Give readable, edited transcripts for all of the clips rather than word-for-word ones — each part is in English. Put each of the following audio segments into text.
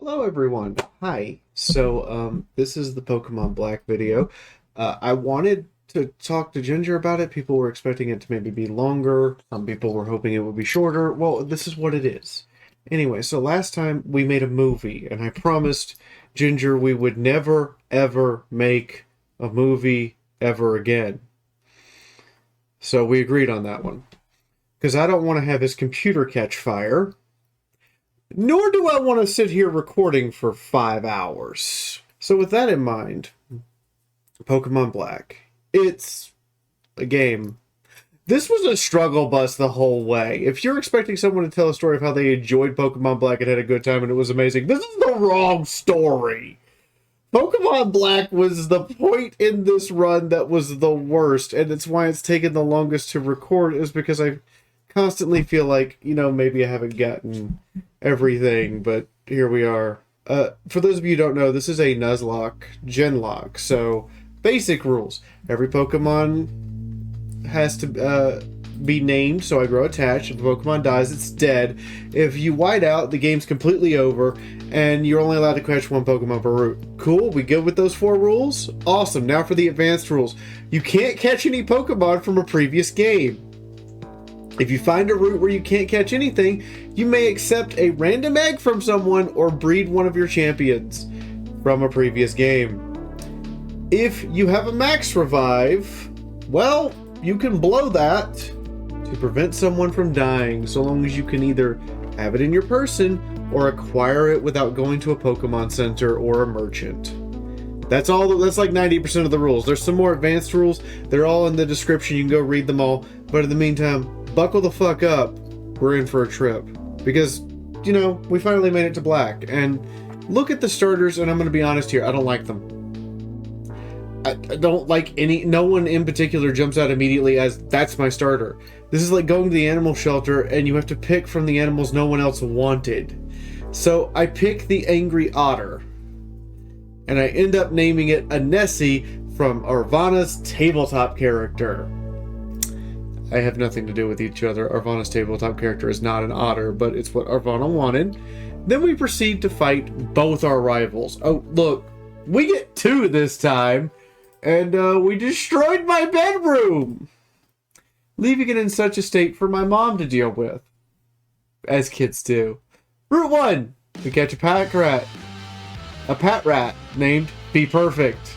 Hello everyone. Hi. This is the Pokemon Black video. I wanted to talk to Ginger about it. People were expecting it to maybe be longer. Some people were hoping it would be shorter. Well, this is what it is. Anyway, so last time we made a movie, and I promised Ginger we would never, ever make a movie ever again. So we agreed on that one. Because I don't want to have his computer catch fire. Nor do I want to sit here recording for 5 hours. So with that in mind, Pokemon Black. It's a game. This was a struggle bus the whole way. If you're expecting someone to tell a story of how they enjoyed Pokemon Black and had a good time and it was amazing, this is the wrong story. Pokemon Black was the point in this run that was the worst, and it's why it's taken the longest to record, is because I constantly feel like, maybe I haven't gotten everything, but here we are. For those of you who don't know, this is a Nuzlocke Genlock, so basic rules. Every Pokemon has to be named, so I grow attached. If a Pokemon dies, it's dead. If you white out, the game's completely over, and you're only allowed to catch one Pokemon per route. Cool, we good with those 4 rules? Awesome, now for the advanced rules. You can't catch any Pokemon from a previous game. If you find a route where you can't catch anything, you may accept a random egg from someone or breed one of your champions from a previous game. If you have a max revive, well, you can blow that to prevent someone from dying, so long as you can either have it in your person or acquire it without going to a Pokemon Center or a merchant. That's all. That's like 90% of the rules. There's some more advanced rules. They're all in the description. You can go read them all. But in the meantime, buckle the fuck up. We're in for a trip. Because, we finally made it to Black. And look at the starters, and I'm going to be honest here, I don't like them. I don't like any... No one in particular jumps out immediately as, that's my starter. This is like going to the animal shelter, and you have to pick from the animals no one else wanted. So I pick the Angry Otter. And I end up naming it a Nessie from Arvana's tabletop character. I have nothing to do with each other. Arvana's tabletop character is not an otter, but it's what Arvana wanted. Then we proceed to fight both our rivals. Oh, look, we get 2 this time, and we destroyed my bedroom, leaving it in such a state for my mom to deal with, as kids do. Route 1, we catch a pat rat named Be Perfect.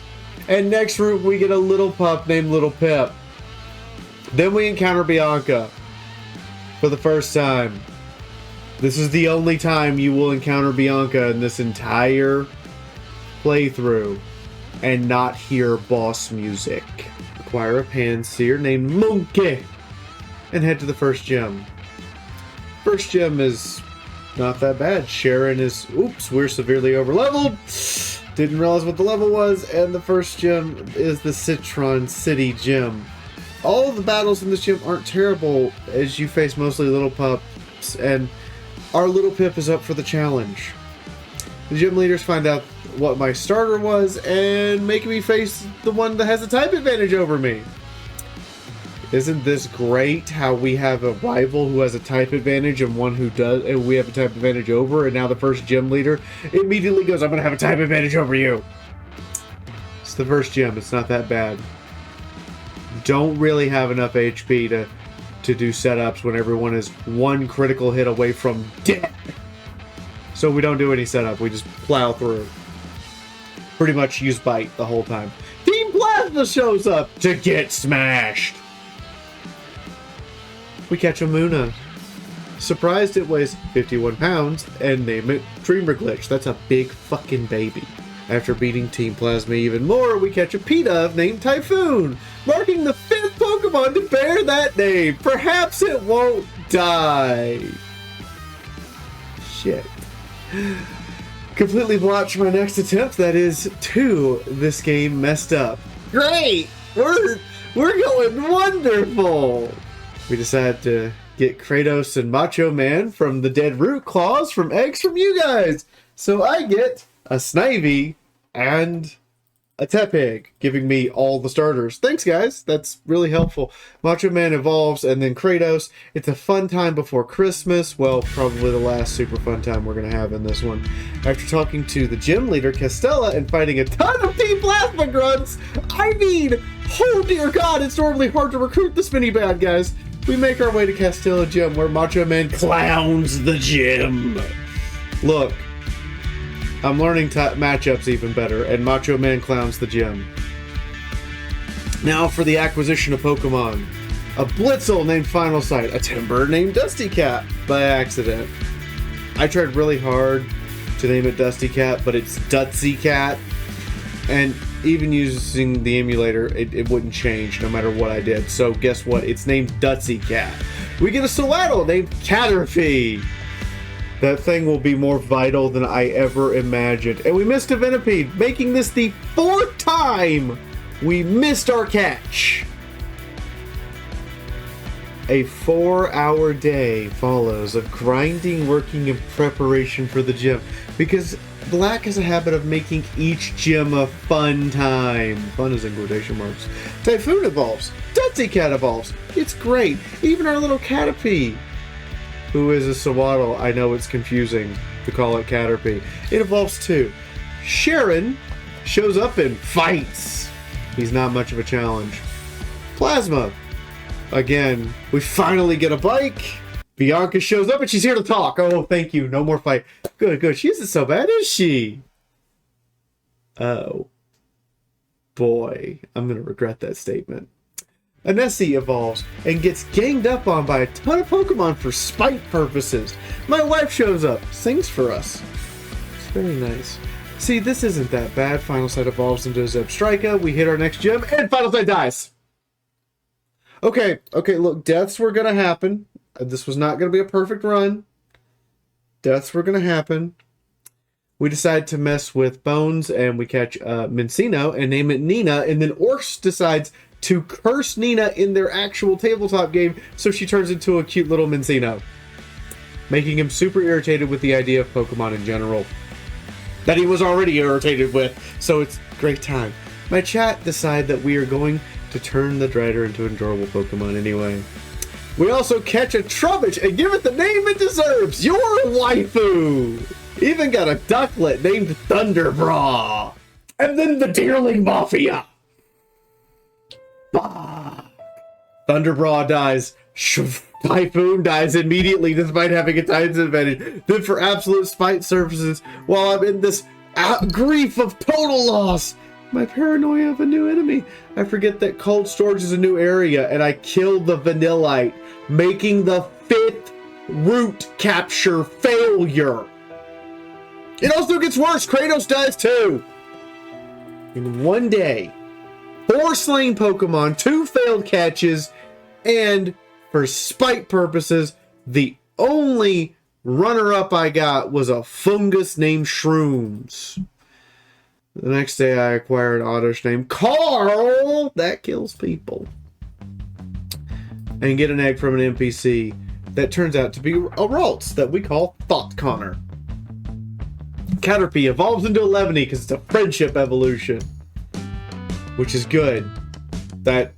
And next route, we get a little pup named Little Pip. Then we encounter Bianca for the first time. This is the only time you will encounter Bianca in this entire playthrough and not hear boss music. Acquire a Panseer named Monkey and head to the first gym. First gym is not that bad. Sharon is... Oops, we're severely overleveled. Didn't realize what the level was. And the first gym is the Citron City Gym. All of the battles in this gym aren't terrible, as you face mostly little pups, and our Little Pip is up for the challenge. The gym leaders find out what my starter was, and make me face the one that has a type advantage over me. Isn't this great how we have a rival who has a type advantage and one who does, and we have a type advantage over, and now the first gym leader immediately goes, I'm going to have a type advantage over you. It's the first gym, it's not that bad. Don't really have enough HP to do setups when everyone is 1 critical hit away from death. So we don't do any setup, we just plow through. Pretty much use bite the whole time. Team Plasma shows up to get smashed. We catch a Muna. Surprised it weighs 51 pounds and name it Dreamer Glitch. That's a big fucking baby. After beating Team Plasma even more, we catch a Pidove named Typhoon, marking the 5th Pokemon to bear that name. Perhaps it won't die. Shit. Completely botched my next attempt. That is 2. This game messed up. Great! We're going wonderful! We decided to get Kratos and Macho Man from the Dead Root Claws from eggs from you guys. So I get a Snivy and a Tepig, giving me all the starters. Thanks, guys. That's really helpful. Macho Man evolves, and then Kratos. It's a fun time before Christmas. Well, probably the last super fun time we're going to have in this one. After talking to the gym leader, Castella, and fighting a ton of Team Plasma Grunts, I mean, oh dear God, it's normally hard to recruit this many bad guys. We make our way to Castella Gym, where Macho Man clowns the gym. Look. I'm learning matchups even better, and Macho Man clowns the gym. Now for the acquisition of Pokemon. A Blitzel named Final Sight, a Timber named Dusty Cat by accident. I tried really hard to name it Dusty Cat, but it's Dutsy Cat. And even using the emulator, it wouldn't change no matter what I did. So guess what? It's named Dutsy Cat. We get a Sewaddle named Caterpie. That thing will be more vital than I ever imagined. And we missed a Venipede, making this the 4th time we missed our catch. A 4-hour day follows of grinding, working, and preparation for the gym. Because Black has a habit of making each gym a fun time. Fun is in quotation marks. Typhoon evolves. Dutsy Cat evolves. It's great. Even our little Caterpie, who is a Sewaddle. I know it's confusing to call it Caterpie. It evolves too. Sharon shows up and fights. He's not much of a challenge. Plasma. Again, we finally get a bike. Bianca shows up and she's here to talk. Oh, thank you. No more fight. Good, good. She isn't so bad, is she? Oh. Boy, I'm going to regret that statement. Nessie evolves and gets ganged up on by a ton of Pokemon for spite purposes. My wife shows up, sings for us. It's very nice. See, this isn't that bad. Final Sight evolves into a Zebstrika. We hit our next gym, and Final Sight dies. Okay, look, deaths were going to happen. This was not going to be a perfect run. Deaths were going to happen. We decide to mess with Bones, and we catch Mincino and name it Nina, and then Orcs decides to curse Nina in their actual tabletop game, so she turns into a cute little Mincino, making him super irritated with the idea of Pokemon in general that he was already irritated with, so it's a great time. My chat decide that we are going to turn the Drider into an adorable Pokemon anyway. We also catch a Trubbish and give it the name it deserves, your waifu! Even got a Ducklet named Thunderbra! And then the Deerling Mafia! Thunderbra dies. Typhoon dies immediately despite having a Titan's advantage. Then for absolute spite surfaces, while I'm in this grief of total loss, my paranoia of a new enemy, I forget that cold storage is a new area, and I kill the Vanillite, making the 5th route capture failure. It also gets worse. Kratos dies too. In one day, 4 slain Pokemon, 2 failed catches, and for spite purposes, the only runner-up I got was a fungus named Shrooms. The next day I acquire an Oddish named Carl that kills people. And get an egg from an NPC that turns out to be a Ralts that we call Thought Connor. Caterpie evolves into a Levany because it's a friendship evolution, which is good. That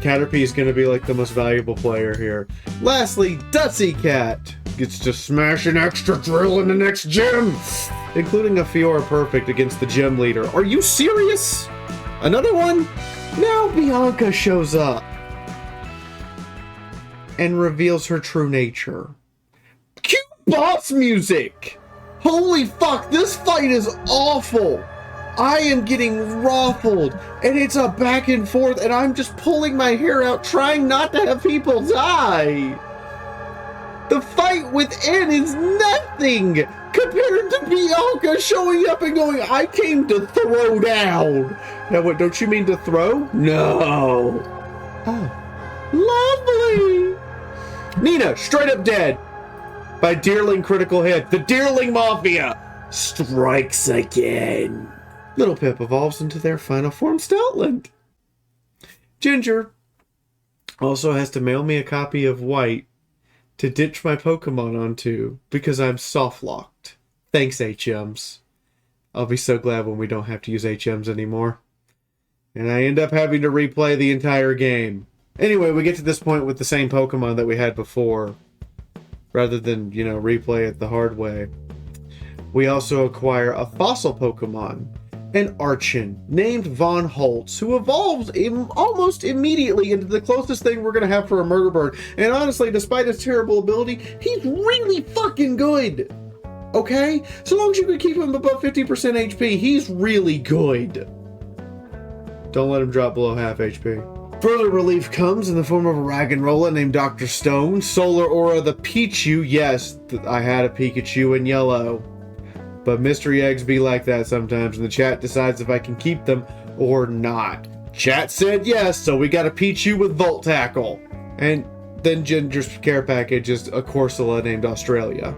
Caterpie is going to be like the most valuable player here. Lastly, Dutsy Cat gets to smash an extra drill in the next gym, including a Fiaura Perfect against the gym leader. Are you serious? Another one? Now Bianca shows up and reveals her true nature. Cue boss music! Holy fuck, this fight is awful! I am getting ruffled, and it's a back and forth, and I'm just pulling my hair out, trying not to have people die! The fight within is nothing compared to Bianca showing up and going, I came to throw down! Now what, don't you mean to throw? No! Oh. Lovely! Nina, straight up dead! By Deerling critical hit. The Deerling Mafia strikes again. Little Pip evolves into their final form, Stoutland. Ginger also has to mail me a copy of White to ditch my Pokemon onto because I'm soft-locked. Thanks, HMs. I'll be so glad when we don't have to use HMs anymore. And I end up having to replay the entire game. Anyway, we get to this point with the same Pokemon that we had before, rather than, you know, replay it the hard way. We also acquire a fossil Pokemon, an Archon named Von Holtz, who evolves almost immediately into the closest thing we're going to have for a murder bird. And honestly, despite his terrible ability, he's really fucking good. Okay? So long as you can keep him above 50% HP, he's really good. Don't let him drop below half HP. Further relief comes in the form of a Raggenrola named Dr. Stone, Solar Aura the Pichu. Yes, I had a Pikachu in yellow. But mystery eggs be like that sometimes, and the chat decides if I can keep them or not. Chat said yes, so we got a Pichu with Volt Tackle. And then Ginger's care package is a Corsola named Australia.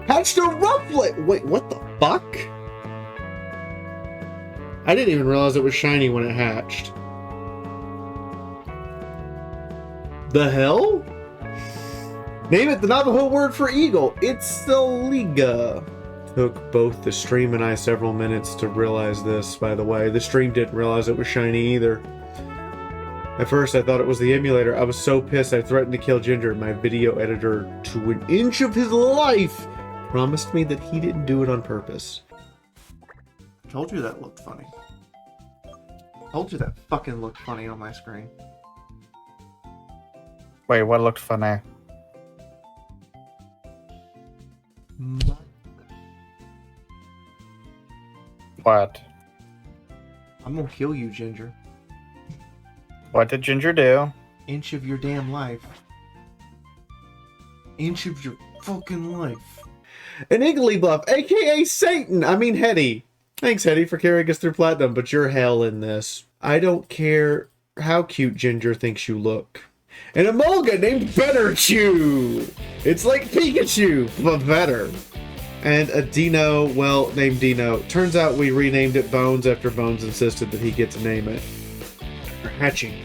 Hatched a Rufflet! Wait, what the fuck? I didn't even realize it was shiny when it hatched. The hell? Name it the Navajo word for eagle. It's Saliga. Took both the stream and I several minutes to realize this, by the way. The stream didn't realize it was shiny either. At first I thought it was the emulator. I was so pissed I threatened to kill Ginger. My video editor, to an inch of his life, promised me that he didn't do it on purpose. I told you that looked funny. I told you that fucking looked funny on my screen. Wait, what looked funny? What? I'm gonna kill you, Ginger. What did Ginger do? Inch of your damn life. Inch of your fucking life. An Igglybuff, aka Satan! I mean Hetty. Thanks, Hetty, for carrying us through Platinum, but you're hell in this. I don't care how cute Ginger thinks you look. An Emolga named Betterchew! It's like Pikachu, but better. And a Dino, well, named Dino. Turns out we renamed it Bones after Bones insisted that he get to name it. We're hatching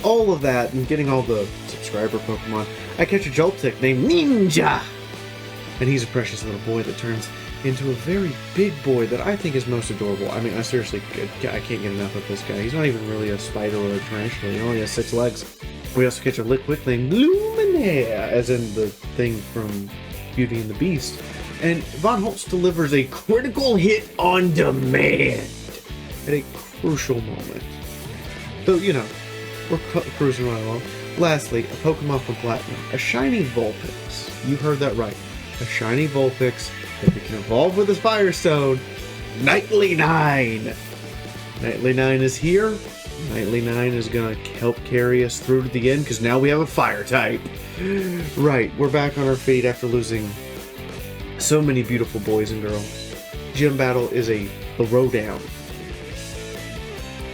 all of that and getting all the subscriber Pokemon. I catch a Joltik named Ninja! And he's a precious little boy that turns into a very big boy that I think is most adorable. I mean, I seriously, I can't get enough of this guy. He's not even really a spider or a tarantula. He only has 6 legs. We also catch a Liquid named Luminaire, as in the thing from Beauty and the Beast. And Von Holtz delivers a critical hit on demand at a crucial moment. So, you know, we're cruising right along. Lastly, a Pokemon from Platinum, a shiny Vulpix. You heard that right. A shiny Vulpix that we can evolve with his Firestone. Nightly 9! Nightly 9 is here. Nightly 9 is going to help carry us through to the end because now we have a Fire type. Right, we're back on our feet after losing so many beautiful boys and girls. Gym Battle is a throwdown.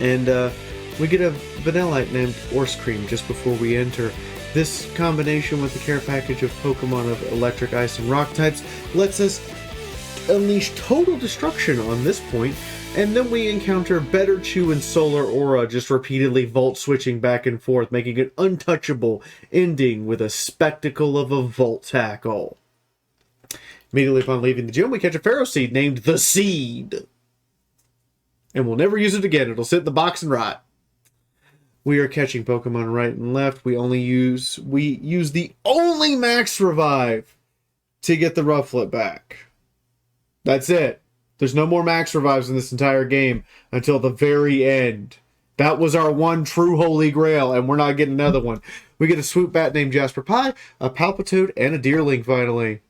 And we get a Vanillite named Orse Cream just before we enter. This combination with the care package of Pokemon of Electric, Ice, and Rock types lets us unleash total destruction on this point. And then we encounter Betterchew and Solar Aura just repeatedly Volt switching back and forth, making it untouchable, ending with a spectacle of a Volt Tackle. Immediately upon leaving the gym, we catch a Pharaoh Seed named The Seed. And we'll never use it again. It'll sit in the box and rot. We are catching Pokemon right and left. We use the only Max Revive to get the Rufflet back. That's it. There's no more Max Revives in this entire game until the very end. That was our one true holy grail, and we're not getting another one. We get a Swoop Bat named Jasper Pie, a Palpitoad, and a Deerling finally.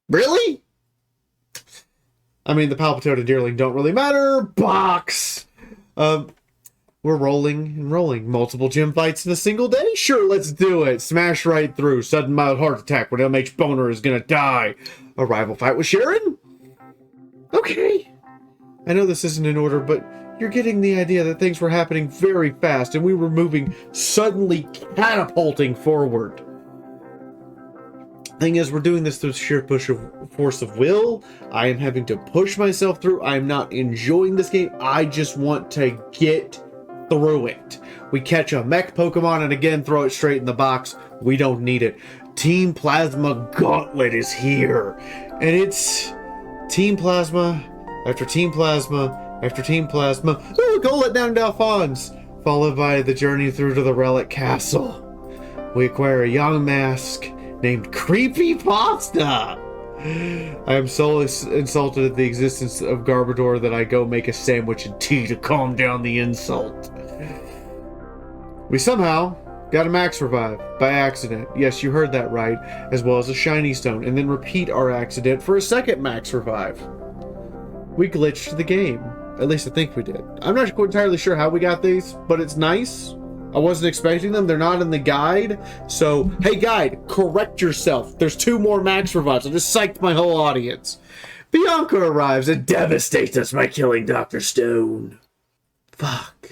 Really? I mean, the Palpitoad and Deerling don't really matter. Box! We're rolling and rolling. Multiple gym fights in a single day? Sure, let's do it. Smash right through. Sudden mild heart attack when MH Boner is gonna die. A rival fight with Sharon? Okay. I know this isn't in order, but you're getting the idea that things were happening very fast and we were moving suddenly catapulting forward. Thing is, we're doing this through sheer force of will. I am having to push myself through. I'm not enjoying this game. I just want to get through it. We catch a mech Pokemon and again throw it straight in the box. We don't need it. Team Plasma Gauntlet is here. And it's Team Plasma after Team Plasma after Team Plasma. Oh, look, I'll let down Dalphonse, followed by the journey through to the Relic Castle. We acquire a young mask named Creepy Pasta. I am so insulted at the existence of Garbodor that I go make a sandwich and tea to calm down the insult. We somehow got a max revive by accident. Yes, you heard that right, as well as a shiny stone, and then repeat our accident for a second max revive. We glitched the game. At least I think we did. I'm not entirely sure how we got these, but it's nice. I wasn't expecting them. They're not in the guide. So, hey guide, correct yourself. There's 2 more max revives. I just psyched my whole audience. Bianca arrives and devastates us by killing Dr. Stone. Fuck.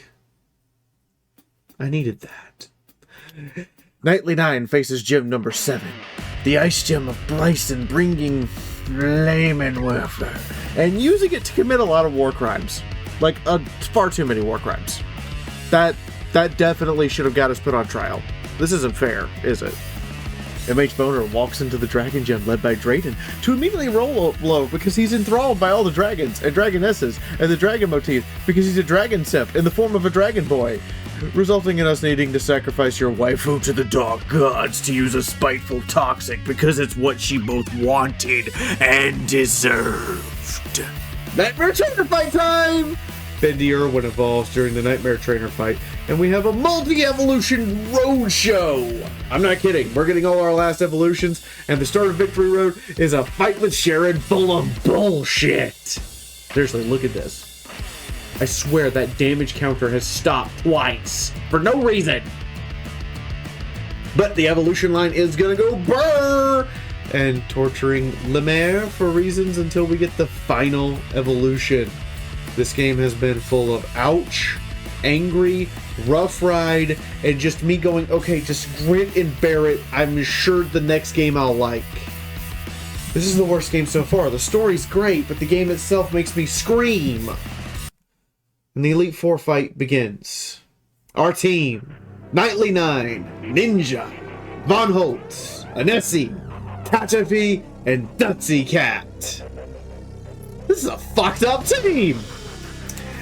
I needed that. Knightly 9 faces gym number 7. The ice gem of Bryson, bringing flaming with her and using it to commit a lot of war crimes. Like, far too many war crimes. That definitely should have got us put on trial. This isn't fair, is it? MH Boner walks into the Dragon Gym led by Drayton to immediately roll low because he's enthralled by all the dragons and dragonesses and the dragon motif because he's a dragon simp in the form of a dragon boy, resulting in us needing to sacrifice your waifu to the dark gods to use a spiteful toxic because it's what she both wanted and deserved. Nightmare Trainer fight time! Bendy Irwin evolves during the Nightmare Trainer fight, and we have a multi-evolution roadshow! I'm not kidding, we're getting all our last evolutions, and the start of Victory Road is a fight with Sharon full of bullshit! Seriously, look at this. I swear that damage counter has stopped twice, for no reason! But the evolution line is gonna go brrr! And torturing Lemaire for reasons until we get the final evolution. This game has been full of ouch, angry, rough ride, and just me going, okay, just grit and bear it. I'm sure the next game I'll like. This is the worst game so far. The story's great, but the game itself makes me scream. And the Elite Four fight begins. Our team, Knightly 9, Ninja, Von Holtz, Anesi, Tachafi, and Dutsy Cat. This is a fucked up team!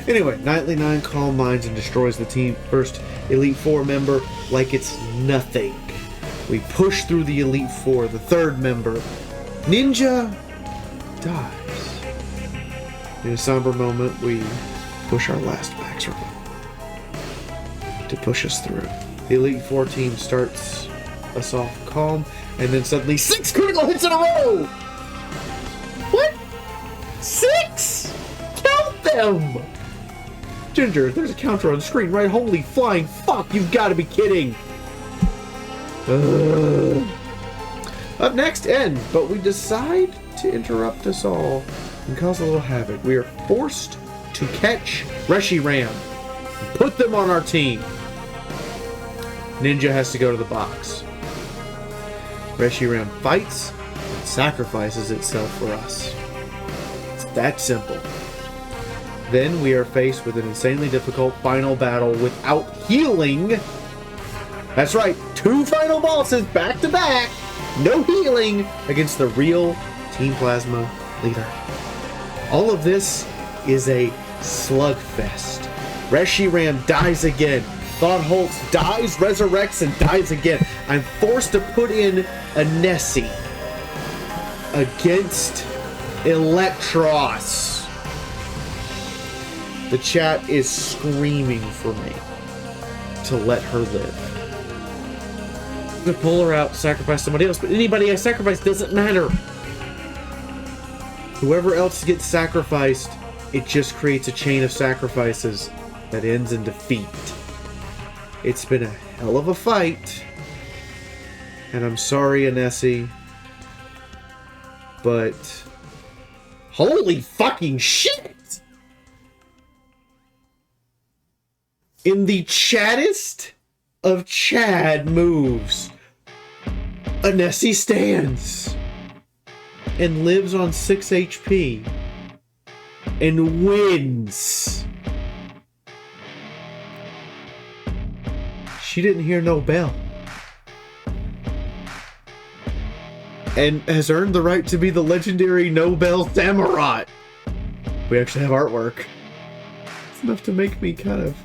Anyway, Knightly 9 calm minds and destroys the team first Elite Four member like it's nothing. We push through the Elite Four, the third member. Ninja dies. In a somber moment, we push our last max revive to push us through. The Elite Four team starts us off calm, and then suddenly 6 critical hits in a row! What? 6? Count them! Ginger, there's a counter on screen, right? Holy flying fuck, you've got to be kidding! Up next, N, but we decide to interrupt us all and cause a little havoc. We are forced to catch Reshiram and put them on our team. Ninja has to go to the box. Reshiram fights and sacrifices itself for us. It's that simple. Then we are faced with an insanely difficult final battle without healing. That's right, 2 final bosses back to back, no healing, against the real Team Plasma leader. All of this is a slugfest. Reshiram dies again. Von Holtz dies, resurrects, and dies again. I'm forced to put in a Nessie against Electros. The chat is screaming for me to let her live. To pull her out, sacrifice somebody else, but anybody I sacrifice doesn't matter. Whoever else gets sacrificed, it just creates a chain of sacrifices that ends in defeat. It's been a hell of a fight, and I'm sorry, Anesi, but holy fucking shit! In the chattest of Chad moves, Anesi stands and lives on 6 HP and wins. She didn't hear no bell and has earned the right to be the legendary Nobel Samurott. We actually have artwork. enough to make me kind of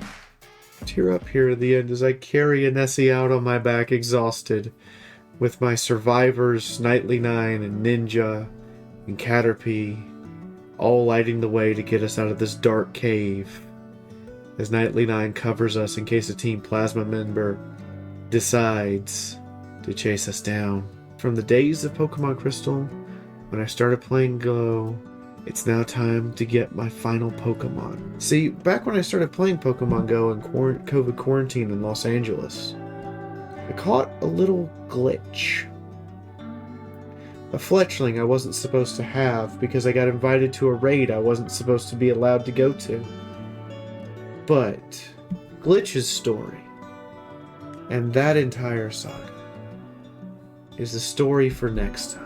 tear up here at the end as I carry a Nessie out on my back exhausted with my survivors, Nightly 9 and Ninja and Caterpie, all lighting the way to get us out of this dark cave as Nightly 9 covers us in case a Team Plasma member decides to chase us down. From the days of Pokemon Crystal, when I started playing Go, it's now time to get my final Pokemon. See, back when I started playing Pokemon Go in COVID quarantine in Los Angeles, I caught a little glitch. A fletchling I wasn't supposed to have because I got invited to a raid I wasn't supposed to be allowed to go to. But Glitch's story, and that entire saga, is the story for next time.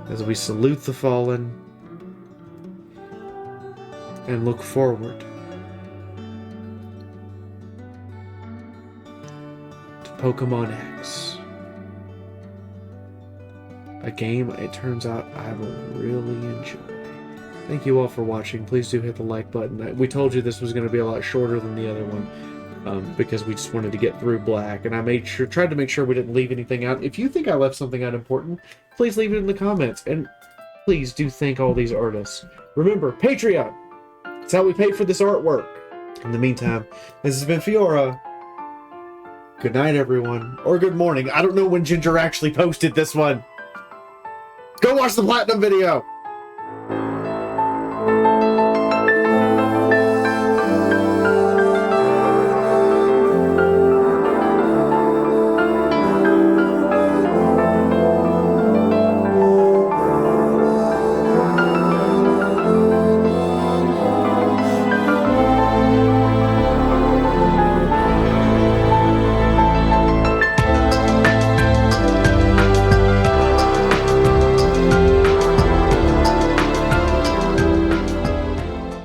As we salute the fallen and look forward to Pokemon X. A game, it turns out, I will really enjoy. Thank you all for watching. Please do hit the like button. We told you this was going to be a lot shorter than the other one because we just wanted to get through Black, and I tried to make sure we didn't leave anything out. If you think I left something out important, please leave it in the comments, and please do thank all these artists. Remember, Patreon! It's how we pay for this artwork. In the meantime, this has been Fiaura. Good night, everyone. Or good morning. I don't know when Ginger actually posted this one. Go watch the Platinum video!